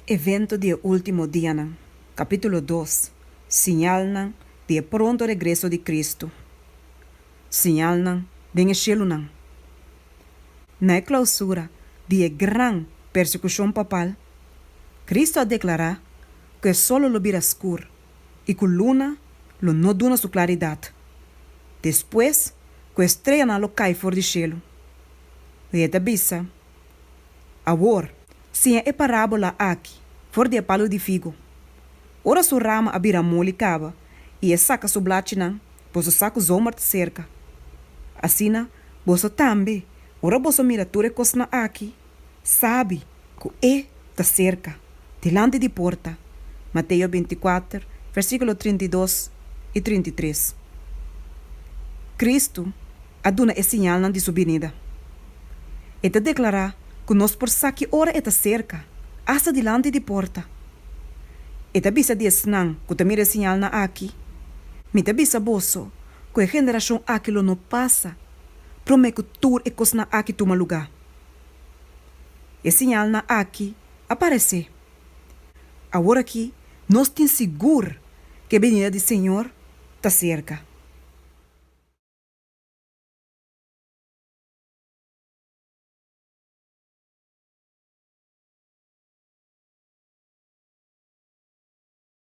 Evento de último dia, capítulo 2. Señal de pronto regresso de Cristo. Señal de cielo. Na clausura de gran persecução papal, Cristo a declarar que solo lo vira escuro e que luna lo não duna sua claridade. Depois, que a estrela não lo cai fora do cielo. E é bisa. Agora, se é parábola aqui, fora de palo de figo. Ora sua rama a bira mole cava e é saca sua blatina, pois o saco zomar de cerca. Assim, você também, ora você mira tudo que na aqui, sabe que é da cerca, delante de porta. Mateus 24, versículo 32 e 33. Cristo aduna é sinal de sua vinda. E te declarar que nós por saque ora é da cerca, hasta delante de porta. E te bisa de snang que te mira sinal na aqui. Me te bisa boso que a geração aqui lo não passa. Prome que tu e cos na aqui toma lugar. E sinal na aqui aparece. Agora aqui, nós tem seguro que a venida do Senhor está cerca.